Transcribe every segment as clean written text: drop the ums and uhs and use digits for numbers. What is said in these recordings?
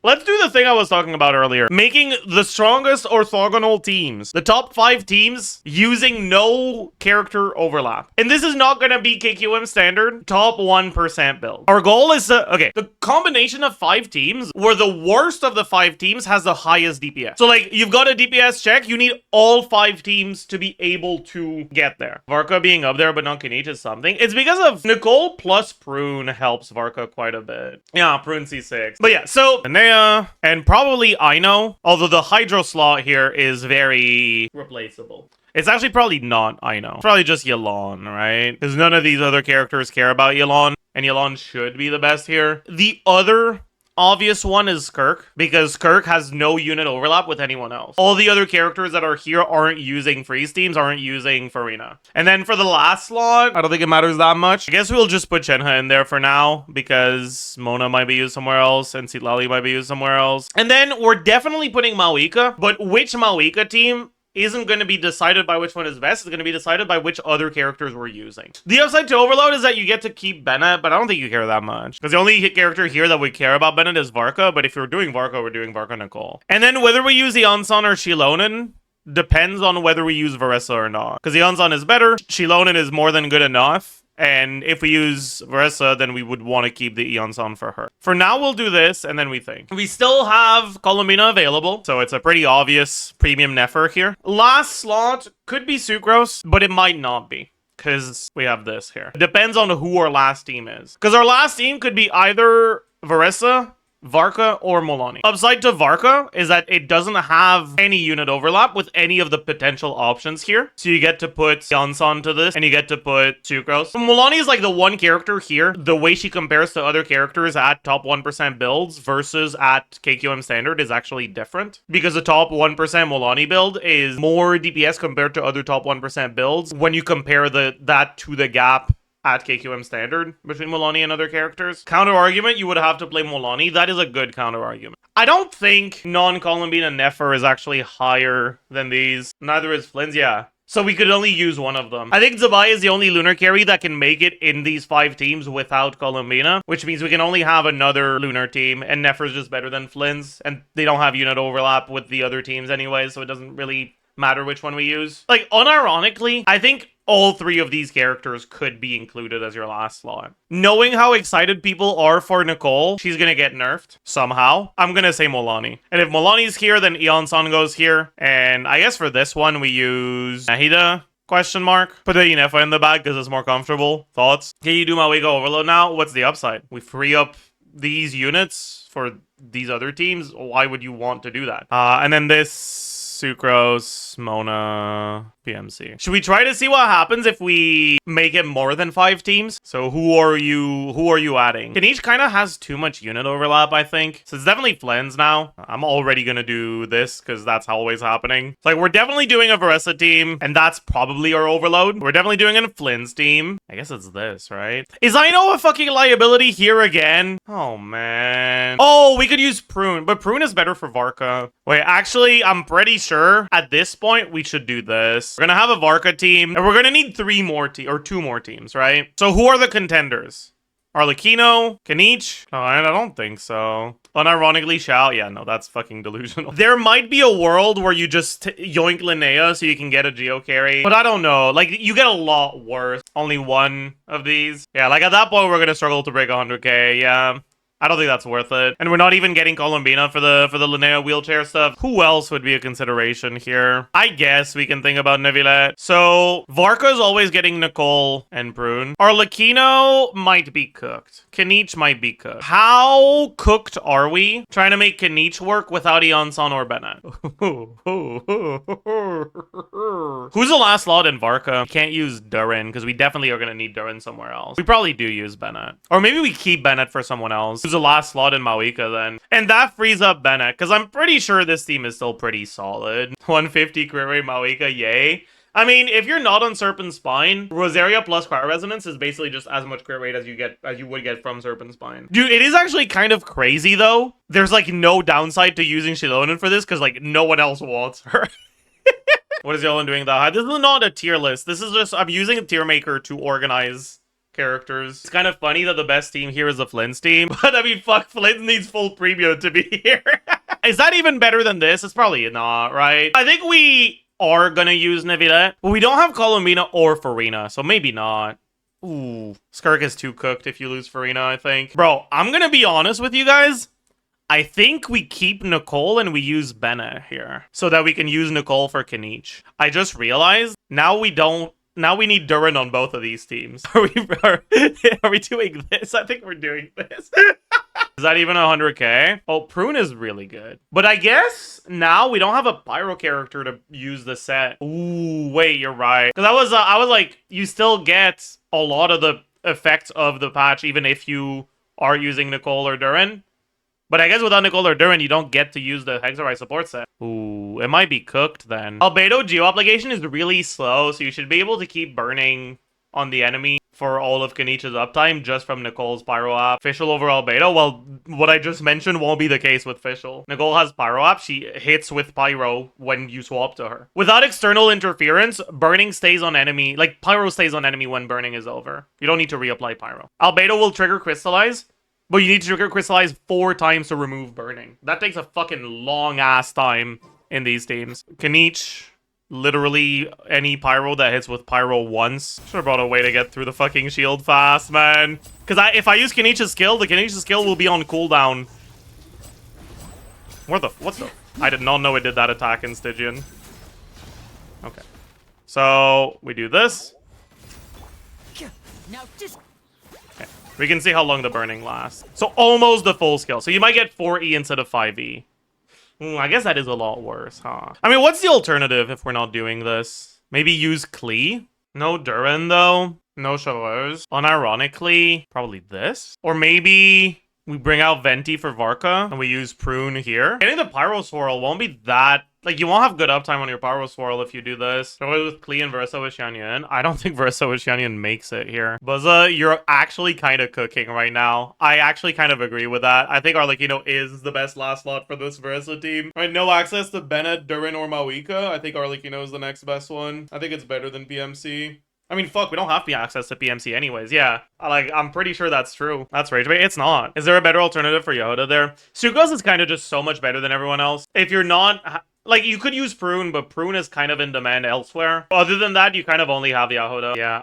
Let's do the thing I was talking about earlier. Making the strongest orthogonal teams. The top 5 teams using no character overlap. And this is not going to be KQM standard top 1% build. Our goal is to... Okay, the combination of 5 teams where the worst of the 5 teams has the highest DPS. So like, you've got a DPS check, you need all 5 teams to be able to get there. Varka being up there but not Kinich is something. It's because of Nicole plus Prune helps Varka quite a bit. Yeah, Prune C6. But yeah, so... and probably Aino, although the Hydro slot here is very replaceable. It's actually probably not Aino. It's probably just Yelan, right? Because none of these other characters care about Yelan, and Yelan should be the best here. The other obvious one is Kirk, because Kirk has no unit overlap with anyone else. All the other characters that are here aren't using freeze teams, aren't using Farina. And then for the last slot, I don't think it matters that much. I guess we'll just put Shenhe in there for now, because Mona might be used somewhere else, and Sitlali might be used somewhere else. And then we're definitely putting Mawika, but which Mawika team isn't going to be decided by which one is best. It's going to be decided by which other characters we're using. The upside to Overload is that you get to keep Bennett, but I don't think you care that much. Because the only character here that we care about Bennett is Varka, but if you're doing Varka, we're doing Varka Nicole. And then whether we use Eonson or Shilonen depends on whether we use Varessa or not. Because Eonson is better, Shilonen is more than good enough. And if we use Varessa, then we would want to keep the Eonson for her. For now, we'll do this, and then we think. We still have Columbina available, so it's a pretty obvious premium Nefer here. Last slot could be Sucrose, but it might not be, because we have this here. It depends on who our last team is. Because our last team could be either Varessa, Varka, or Molani. Upside to Varka is that it doesn't have any unit overlap with any of the potential options here. So you get to put Yansan to this, and you get to put Sucrose. Molani is like the one character here, the way she compares to other characters at top 1% builds versus at KQM standard is actually different. Because the top 1% Molani build is more DPS compared to other top 1% builds when you compare that to the gap at KQM standard between Molani and other characters. Counter argument, you would have to play Molani. That is a good counter argument. I don't think non-Columbine Nefer is actually higher than these. Neither is Flynn's, yeah. So we could only use one of them. I think Zabai is the only lunar carry that can make it in these 5 teams without Columbina, which means we can only have another lunar team, and Nefer's just better than Flynn's, and they don't have unit overlap with the other teams anyway, so it doesn't really matter which one we use. Like, unironically, I think all 3 of these characters could be included as your last slot. Knowing how excited people are for Nicole, she's gonna get nerfed somehow. I'm gonna say Molani. And if Molani's here, then Eon-san goes here. And I guess for this one, we use Nahida, question mark. Put the Inefa in the bag because it's more comfortable. Thoughts? Can you do Mawika Overload now? What's the upside? We free up these units for these other teams. Why would you want to do that? And then this Sucrose, Mona, PMC. Should we try to see what happens if we make it more than 5 teams? So who are you adding? Kinich kind of has too much unit overlap, I think. So it's definitely Flynn's now. I'm already gonna do this because that's always happening. It's like we're definitely doing a Varessa team, and that's probably our overload. We're definitely doing a Flynn's team. I guess it's this, right? Is Aino a fucking liability here again? Oh man. Oh, we could use Prune, but Prune is better for Varka. Wait, actually, I'm pretty sure at this point we should do this. We're gonna have a Varka team, and we're gonna need 2 more teams, right? So who are the contenders? Arlecchino? Kinich? Oh, I don't think so. Unironically, Shao? Yeah, no, that's fucking delusional. There might be a world where you just yoink Linnea so you can get a Geo carry, but I don't know. Like, you get a lot worse. Only one of these. Yeah, like at that point, we're gonna struggle to break 100k, yeah. I don't think that's worth it. And we're not even getting Columbina for the Linnea wheelchair stuff. Who else would be a consideration here? I guess we can think about Neuvillette. So Varka's always getting Nicole and Prune. Arlecchino might be cooked. Kinich might be cooked. How cooked are we? Trying to make Kinich work without Eonson or Bennett. Who's the last slot in Varka? We can't use Durin because we definitely are going to need Durin somewhere else. We probably do use Bennett. Or maybe we keep Bennett for someone else. Who's the last slot in Mawika then? And that frees up Bennett because I'm pretty sure this team is still pretty solid. 150 crit rate Mawika, yay. I mean, if you're not on Serpent Spine, Rosaria plus Cryo Resonance is basically just as much crit rate as you would get from Serpent Spine. Dude, it is actually kind of crazy though. There's like no downside to using Shilonen for this because like no one else wants her. What is Yolan doing that high? This is not a tier list. This is just, I'm using a tier maker to organize characters. It's kind of funny that the best team here is the Flynn's team, but I mean, fuck, Flynn needs full premium to be here. Is that even better than this? It's probably not, right? I think we are gonna use Nevillet, but we don't have Colombina or Farina, so maybe not. Ooh, Skirk is too cooked if you lose Farina, I think. Bro, I'm gonna be honest with you guys. I think we keep Nicole and we use Bene here so that we can use Nicole for Kanich. I just realized now we don't. Now we need Durin on both of these teams. Are we doing this? I think we're doing this. Is that even 100k? Oh, Prune is really good. But I guess now we don't have a Pyro character to use the set. Ooh, wait, you're right. Because I was like, you still get a lot of the effects of the patch even if you are using Nicole or Durin. But I guess without Nicole or Durin, you don't get to use the Hexarite support set. Ooh, it might be cooked then. Albedo Geo Obligation is really slow, so you should be able to keep burning on the enemy for all of Kanich's uptime just from Nicole's Pyro app. Fischl over Albedo, well, what I just mentioned won't be the case with Fischl. Nicole has Pyro app, she hits with Pyro when you swap to her. Without external interference, burning stays on enemy, like Pyro stays on enemy when burning is over. You don't need to reapply Pyro. Albedo will trigger Crystallize, but you need to trigger Crystallize 4 times to remove burning. That takes a fucking long-ass time in these teams. Kanich, literally any Pyro that hits with Pyro once. Should've brought a way to get through the fucking shield fast, man. Because if I use Kanich's skill, the Kanich's skill will be on cooldown. What's the... I did not know it did that attack in Stygian. Okay. So, we do this. Now just... We can see how long the burning lasts. So almost the full skill. So you might get 4E instead of 5E. I guess that is a lot worse, huh? I mean, what's the alternative if we're not doing this? Maybe use Klee? No Durin, though. No Chaleurs. Unironically, probably this. Or maybe we bring out Venti for Varka and we use Prune here. Getting the Pyro Swirl won't be that... Like, you won't have good uptime on your Pyro Swirl if you do this. Go with Klee and Versa with Xianyan. I don't think Versa with Xianyan makes it here. Buzza, you're actually kind of cooking right now. I actually kind of agree with that. I think Arlecchino is the best last slot for this Versa team. All right, no access to Bennett, Durin, or Mawika. I think Arlecchino is the next best one. I think it's better than PMC. I mean, fuck, we don't have access to PMC anyways, yeah. I'm pretty sure that's true. That's rage bait. It's not. Is there a better alternative for Yehuda there? Sukos is kind of just so much better than everyone else. If you're not... Like, you could use Prune, but Prune is kind of in demand elsewhere. Other than that, you kind of only have Yehuda. Yeah.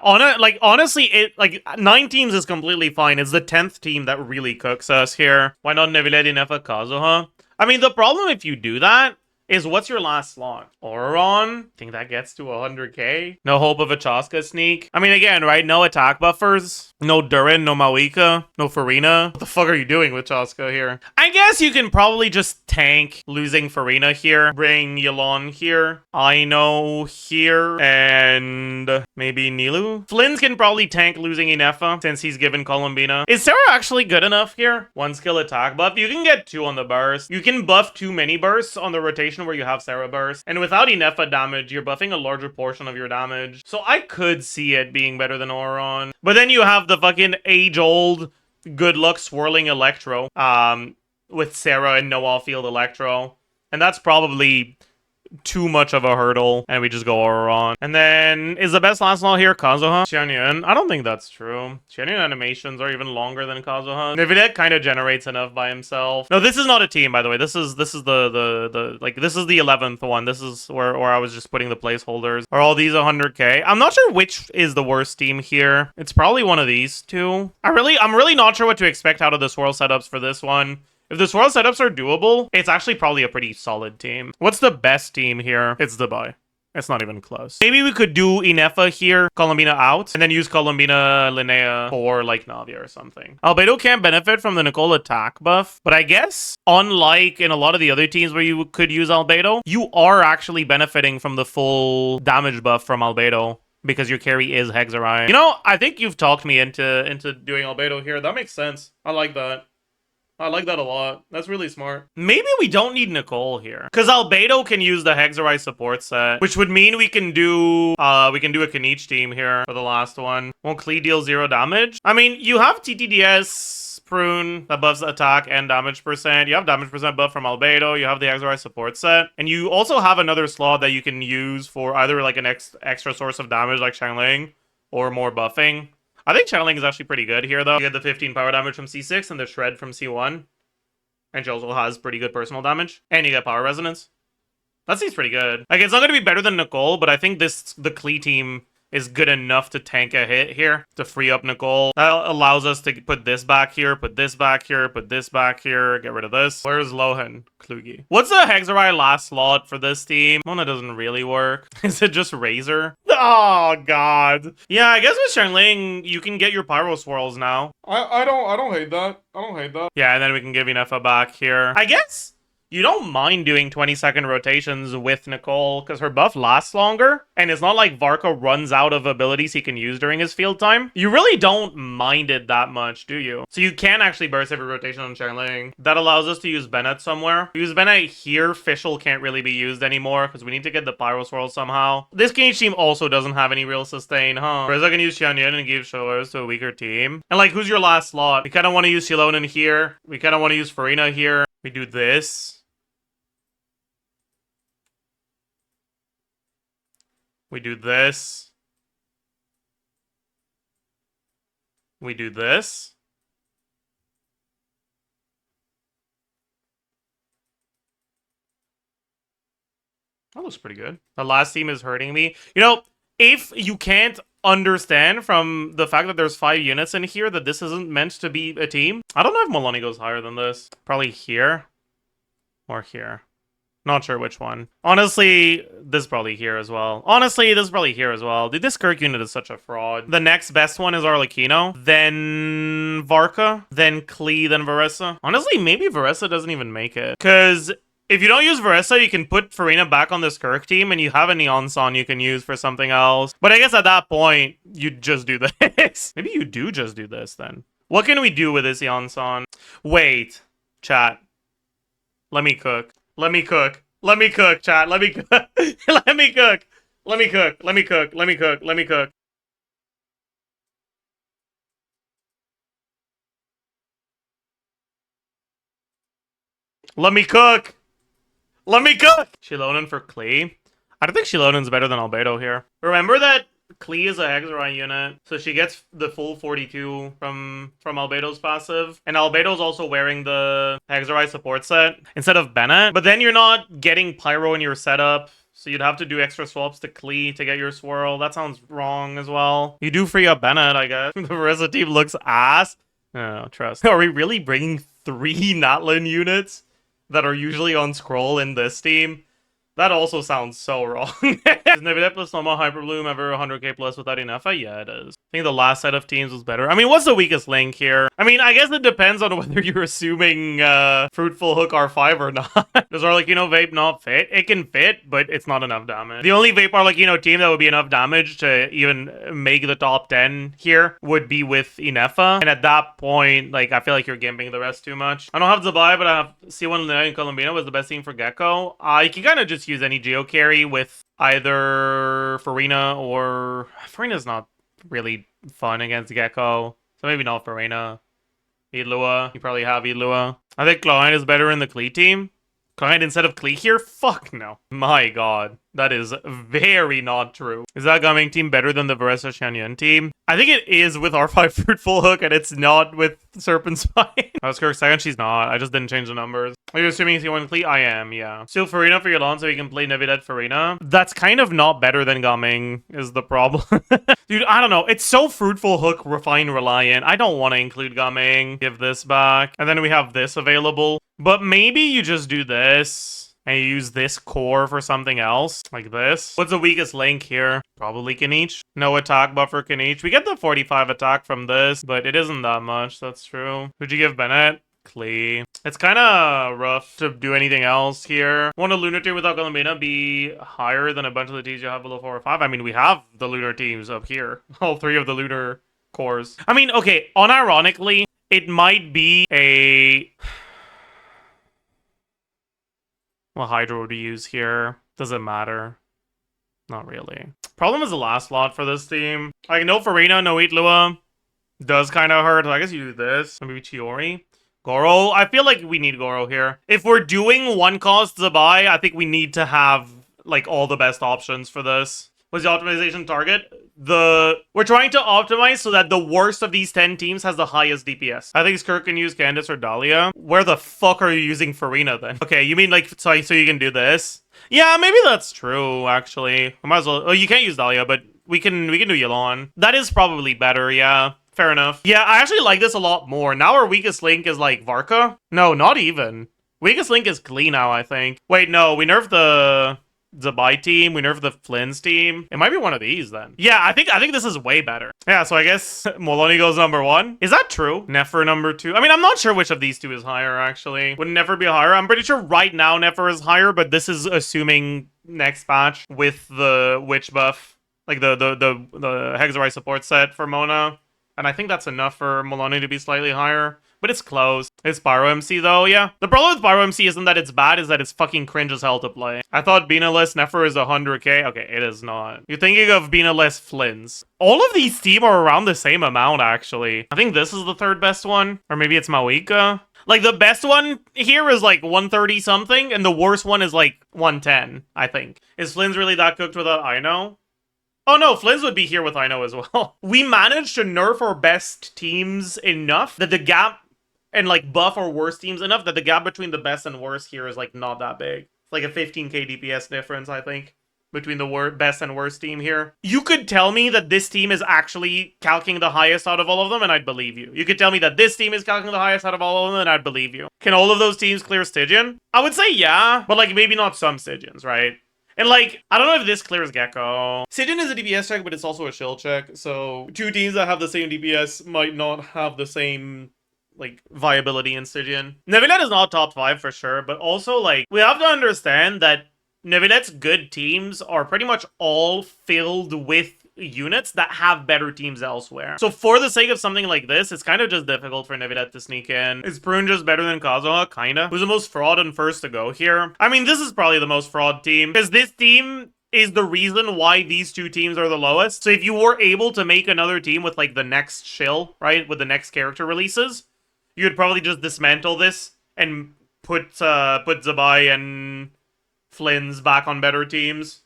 Honestly, 9 teams is completely fine. It's the 10th team that really cooks us here. Why not Nevillet Nefa Kazuha? I mean, the problem if you do that is what's your last slot? Auron? Think that gets to 100k? No hope of a Chaska sneak? I mean, again, right? No attack buffers. No Durin, no Mawika, no Farina. What the fuck are you doing with Chaska here? I guess you can probably just tank losing Farina here. Bring Yalon here. Aino here. And maybe Nilu. Flynn's can probably tank losing Inefa since he's given Colombina. Is Sarah actually good enough here? 1 skill attack buff. You can get 2 on the burst. You can buff 2 mini bursts on the rotation where you have Sarah burst. And without Inefa damage, you're buffing a larger portion of your damage. So I could see it being better than Auron. But then you have the fucking age-old good luck swirling Electro with Sarah and no off-field Electro. And that's probably too much of a hurdle, and we just go Auron. And then, is the best last slot here Kazuha? Xianyan? I don't think that's true. Xianyan animations are even longer than Kazuha. Nevillet kind of generates enough by himself. No, this is not a team, by the way. This is the 11th one. This is where I was just putting the placeholders. Are all these 100k? I'm not sure which is the worst team here. It's probably one of these two. I'm really not sure what to expect out of the swirl setups for this one. If the swirl setups are doable, it's actually probably a pretty solid team. What's the best team here? It's Dubai. It's not even close. Maybe we could do Inefa here, Colombina out, and then use Colombina Linnea for like Navia or something. Albedo can't benefit from the Nicole attack buff, but I guess unlike in a lot of the other teams where you could use Albedo, you are actually benefiting from the full damage buff from Albedo, because your carry is Hexarite. You know, I think you've talked me into doing Albedo here. That makes sense. I like that. I like that a lot. That's really smart. Maybe we don't need Nicole here, because Albedo can use the Hexarite support set, which would mean we can do a Kanich team here for the last one. Won't Klee deal 0 damage? I mean, you have TTDS Prune that buffs attack and damage percent. You have damage percent buff from Albedo. You have the Hexarite support set, and you also have another slot that you can use for either like an extra source of damage like Shangling or more buffing. I think channeling is actually pretty good here, though. You get the 15 power damage from C6 and the shred from C1. And she also has pretty good personal damage. And you get power resonance. That seems pretty good. Like, it's not going to be better than Nicole, but I think the Klee team is good enough to tank a hit here to free up Nicole. That allows us to put this back here, put this back here, put this back here, get rid of this. Where's Lohan? Klugi. What's the Hexarite last slot for this team? One that doesn't really work. Is it just Razor? Oh, God. Yeah, I guess with Xiangling, you can get your Pyro Swirls now. I don't hate that. I don't hate that. Yeah, and then we can give Inefa back here. I guess you don't mind doing 20-second rotations with Nicole, because her buff lasts longer, and it's not like Varka runs out of abilities he can use during his field time. You really don't mind it that much, do you? So you can actually burst every rotation on Xiangling. That allows us to use Bennett somewhere. Use Bennett here, Fischl can't really be used anymore, because we need to get the Pyro Swirl somehow. This Cage team also doesn't have any real sustain, huh? Reza can use Xianyun and give Shoulders to a weaker team. And like, who's your last slot? We kind of want to use Xilonen here. We kind of want to use Farina here. We do this. We do this. We do this. That looks pretty good. The last team is hurting me. You know, if you can't understand from the fact that there's 5 units in here that this isn't meant to be a team, I don't know if Maloney goes higher than this. Probably here or here. Not sure which one. Honestly, this is probably here as well. Dude, this Kirk unit is such a fraud. The next best one is Arlecchino, then Varka, then Klee, then Varessa. Honestly, maybe Varessa doesn't even make it. Because if you don't use Varessa, you can put Farina back on this Kirk team, and you have a Neon Son you can use for something else. But I guess at that point, you just do this. Maybe you do just do this, then. What can we do with this Neon Son? Wait. Chat. Let me cook. Let me cook. Let me cook, chat. Let me cook. Let me cook. Let me cook. Let me cook. Let me cook. Let me cook. Let me cook. Let me cook. Xilonen for Klee. I don't think Shilonen's better than Albedo here. Remember that Klee is a Hexarite unit, so she gets the full 42 from Albedo's passive. And Albedo's also wearing the Hexarite support set instead of Bennett. But then you're not getting Pyro in your setup, so you'd have to do extra swaps to Klee to get your swirl. That sounds wrong as well. You do free up Bennett, I guess. The rest of the team looks ass. No, trust. Are we really bringing 3 Natlin units that are usually on scroll in this team? That also sounds so wrong. Is Nevidet plus Soma Hyperbloom ever 100k plus without Inefa? Yeah, it is. I think the last set of teams was better. I mean, what's the weakest link here? I mean, I guess it depends on whether you're assuming Fruitful Hook R5 or not. Does Arlecchino Vape not fit? It can fit, but it's not enough damage. The only Vape Arlecchino team that would be enough damage to even make the top 10 here would be with Inefa. And at that point, like, I feel like you're gimping the rest too much. I don't have Zabai, but I have C1 in Colombina was the best team for Gecko. You can kind of just use any Geo carry with either Farina or... Farina's not really fun against Gecko, so maybe not Farina. Ilua. You probably have Ilua. I think Klein is better in the Klee team. Klein instead of Klee here? Fuck no. My god. That is very not true. Is that Gaming team better than the Varessa Xianyun team? I think it is with R5 Fruitful Hook, and it's not with Serpent Spine. I was correct second, she's not. I just didn't change the numbers. Are you assuming C1 Klee? I am, yeah. Still Farina for your lawn so you can play Nevidet Farina. That's kind of not better than Gaming, is the problem. Dude, I don't know. It's so Fruitful Hook, Refine, Reliant. I don't want to include Gaming. Give this back. And then we have this available. But maybe you just do this. And you use this core for something else, like this. What's the weakest link here? Probably Kanich. No attack buffer Kanich. We get the 45 attack from this, but it isn't that much, that's true. Who'd you give Bennett? Klee. It's kind of rough to do anything else here. Won't a Lunar team without Columbina be higher than a bunch of the teams you have below 4 or 5? I mean, we have the Lunar teams up here. All 3 of the Lunar cores. I mean, okay, unironically, it might be a... What Hydro to use here? Does it matter? Not really. Problem is the last slot for this team. Like, no Farina, no Itlua. Does kind of hurt. I guess you do this. Maybe Chiori. Goro. I feel like we need Goro here. If we're doing one cost Zabai, I think we need to have, like, all the best options for this. was the optimization target. We're trying to optimize so that the worst of these 10 teams has the highest DPS. I think Skirk can use Candace or Dahlia. Where the fuck are you using Farina then? Okay, you mean like so you can do this? Yeah, maybe that's true, actually. I might as well. Oh, you can't use Dahlia, but we can do Yelan. That is probably better, yeah. Fair enough. Yeah, I actually like this a lot more. Now our weakest link is like Varka. No, not even. Weakest link is Klee now, I think. Wait, no, we nerfed the Zabai team, we nerfed the Flynn's team. It might be one of these then. Yeah, I think this is way better. Yeah, so I guess Moloni goes number 1. Is that true? Nefer number 2. I mean, I'm not sure which of these two is higher, actually. Would Nefer be higher? I'm pretty sure right now Nefer is higher, but this is assuming next patch with the witch buff. Like the Hexarite support set for Mona. And I think that's enough for Moloni to be slightly higher. But it's close. It's Pyro MC though, yeah. The problem with Pyro MC isn't that it's bad, is that it's fucking cringe as hell to play. I thought Beanaless Nefer is 100k. Okay, it is not. You're thinking of Beanaless Flynn's. All of these team are around the same amount, actually. I think this is the third best one. Or maybe it's Mawika. Like, the best one here is like 130 something, and the worst one is like 110, I think. Is Flynn's really that cooked without Ino? Oh no, Flynn's would be here with Ino as well. We managed to nerf our best teams enough that the gap, and like buff our worst teams enough that the gap between the best and worst here is like not that big. It's like a 15k DPS difference, I think, between the best and worst team here. You could tell me that this team is actually calcing the highest out of all of them, and I'd believe you. You could tell me that this team is calcing the highest out of all of them, and I'd believe you. Can all of those teams clear Stygian? I would say yeah, but like maybe not some Stygians, right? And like, I don't know if this clears Gecko. Stygian is a DPS check, but it's also a shield check, so two teams that have the same DPS might not have the same, like, viability in Stygian. Neuvillette is not top 5 for sure, but also, like, we have to understand that Neuvillette's good teams are pretty much all filled with units that have better teams elsewhere. So for the sake of something like this, it's kind of just difficult for Neuvillette to sneak in. Is Prune just better than Kazuha? Kinda. Who's the most fraud and first to go here? I mean, this is probably the most fraud team, because this team is the reason why these two teams are the lowest. So if you were able to make another team with, like, the next shill, right, with the next character releases, you would probably just dismantle this and put Zabai and Flynn's back on better teams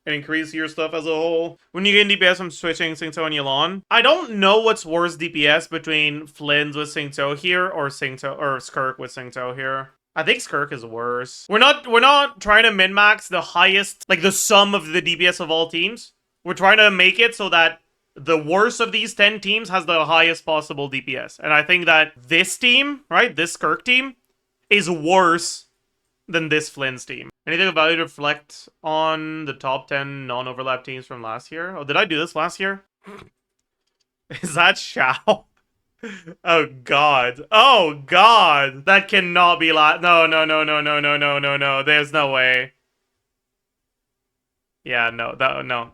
and increase your stuff as a whole. When you get DPS from switching Xingqiu and Yelan, I don't know what's worse DPS between Flynn's with Xingqiu here or Skirk with Xingqiu here. I think Skirk is worse. We're not trying to min-max the highest, like the sum of the DPS of all teams. We're trying to make it so that the worst of these 10 teams has the highest possible DPS. And I think that this team, right, this Skirk team, is worse than this Flynn's team. Anything of value to reflect on the top 10 non-overlap teams from last year? Oh, did I do this last year? Is that Shao? Oh god. Oh god. That cannot be no. There's no way. Yeah, no. No.